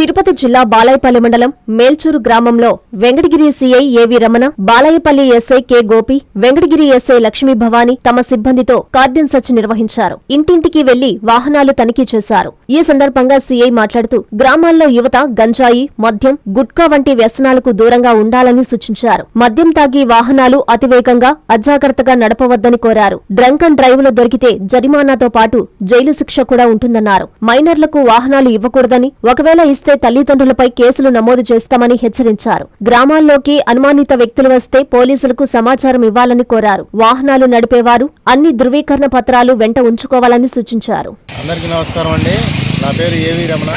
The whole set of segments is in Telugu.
తిరుపతి జిల్లా బాలాయపల్లి మండలం మేల్చూరు గ్రామంలో వెంకటగిరి సీఐ ఏవి Ramana, Balayapalli SI K Gopi, Venkatagiri SI Lakshmi Bhavani తమ సిబ్బందితో కార్డన్ సెర్చ్ నిర్వహించారు. ఇంటింటికి వెళ్లి వాహనాలు తనిఖీ చేశారు. ఈ సందర్భంగా సీఐ మాట్లాడుతూ గ్రామాల్లో యువత గంజాయి, మద్యం, గుట్కా వంటి వ్యసనాలకు దూరంగా ఉండాలని సూచించారు. మద్యం తాగి వాహనాలు అతివేగంగా, అజాగ్రత్తగా నడపవద్దని కోరారు. డ్రంక్ అండ్ డ్రైవ్లో దొరికితే జరిమానాతో పాటు జైలు శిక్ష కూడా ఉంటుందన్నారు. మైనర్లకు వాహనాలు ఇవ్వకూడదని, ఒకవేళ ఇస్తే తల్లిదండ్రులపై కేసులు నమోదు చేస్తామని హెచ్చరించారు. గ్రామాల్లోకి అనుమానిత వ్యక్తులు వస్తే పోలీసులకు సమాచారం ఇవ్వాలని కోరారు. వాహనాలు నడిపేవారు అన్ని ధృవీకరణ పత్రాలు వెంట ఉంచుకోవాలని సూచించారు. అందరికీ నమస్కారం అండి. నా పేరు ఏవి Ramana,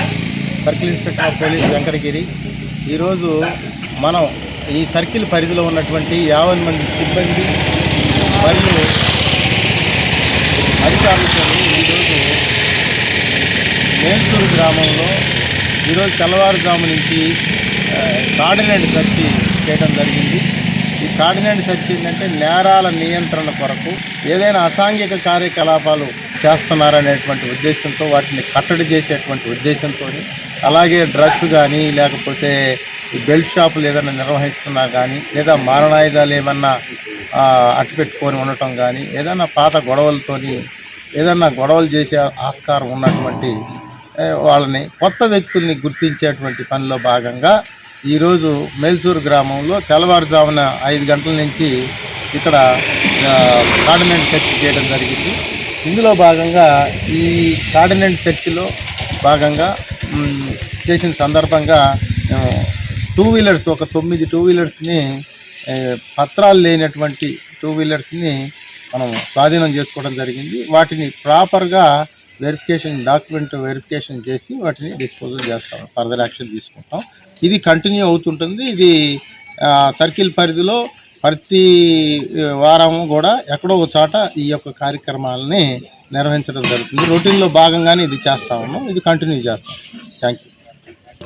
circle inspector of police Venkatagiri. ఈరోజు మనం ఈ సర్కిల్ పరిధిలో ఉన్నటువంటి 50 మంది సిబ్బంది మరియు అధికారులతో ఈరోజు మేల్చూరు గ్రామంలో ఈరోజు తెల్లవారుజాము నుంచి కార్డినెంట్ సెర్చ్ చేయడం జరిగింది. ఈ కార్డినెంట్ సెర్చ్ ఏంటంటే నేరాల నియంత్రణ కొరకు ఏదైనా అసాంఘిక కార్యకలాపాలు చేస్తున్నారనేటువంటి ఉద్దేశంతో, వాటిని కట్టడి చేసేటువంటి ఉద్దేశంతో, అలాగే డ్రగ్స్ కానీ లేకపోతే ఈ బెల్ట్ షాపులు ఏదైనా నిర్వహిస్తున్నా కానీ, లేదా మారణాయుధాలు ఏమన్నా అట్టుపెట్టుకొని ఉండటం కానీ, ఏదైనా పాత గొడవలతోని ఏదన్నా గొడవలు చేసే ఆస్కారం ఉన్నటువంటి వాళ్ళని, కొత్త వ్యక్తుల్ని గుర్తించేటువంటి పనిలో భాగంగా ఈరోజు మేల్చూరు గ్రామంలో తెల్లవారుజామున 5 గంటల నుంచి ఇక్కడ కార్డినెంట్ సెర్చ్ చేయడం జరిగింది. ఇందులో భాగంగా ఈ కార్డినెంట్ సెర్చ్లో భాగంగా చేసిన సందర్భంగా 2 వీలర్స్, ఒక 9 2 వీలర్స్ని, పత్రాలు లేనటువంటి 2 వీలర్స్ని మనం స్వాధీనం చేసుకోవడం జరిగింది. వాటిని ప్రాపర్గా డాక్యుమెంట్ వెరిఫికేషన్ చేసి వాటిని డిస్పోజల్ చేస్తాం, ఫర్దర్ యాక్షన్ తీసుకుంటాం. ఇది కంటిన్యూ అవుతుంటుంది. ఇది సర్కిల్ పరిధిలో ప్రతి వారం కూడా ఎక్కడో ఒక చోట ఈ యొక్క కార్యక్రమాలని నిర్వహించడం జరుగుతుంది. రొటీన్లో భాగంగానే ఇది చేస్తా ఉన్నాం. ఇది కంటిన్యూ చేస్తాం. Thank you.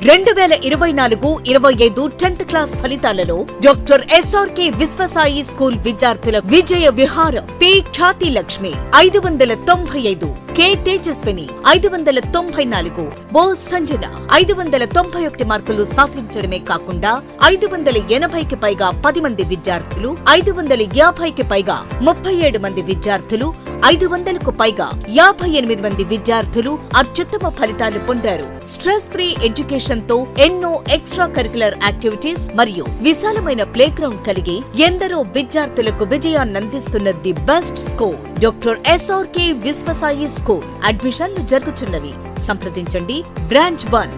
2024-25 10th క్లాస్ ఫలితాలలో డాక్టర్ ఎస్ఆర్కే విశ్వసాయి స్కూల్ విద్యార్థుల విజయ విహారం. పి ఖ్యాతి లక్ష్మి 595, కె తేజస్విని 594, ఓ సంజన 591 మార్కులు సాధించడమే కాకుండా 580కి పైగా 10 మంది విద్యార్థులు, 550కి పైగా 37 మంది విద్యార్థులు, 500కు పైగా 58 మంది విద్యార్థులు అత్యుత్తమ ఫలితాలు పొందారు. స్ట్రెస్ ఫ్రీ ఎడ్యుకేషన్ తో ఎన్నో ఎక్స్ట్రా కరిక్యులర్ యాక్టివిటీస్ మరియు విశాలమైన ప్లే గ్రౌండ్ కలిగి ఎందరో విద్యార్థులకు విజయాన్నందిస్తున్న the best school doctor SRK Vishwasai school. అడ్మిషన్లు జరుగుతున్నవి. సంప్రదించండి. Branch 1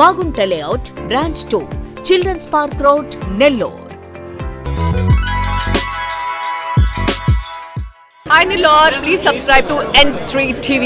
Magunta layout, branch 2 children's park road, Nellore. Hi Nilor, please subscribe to N3 TV.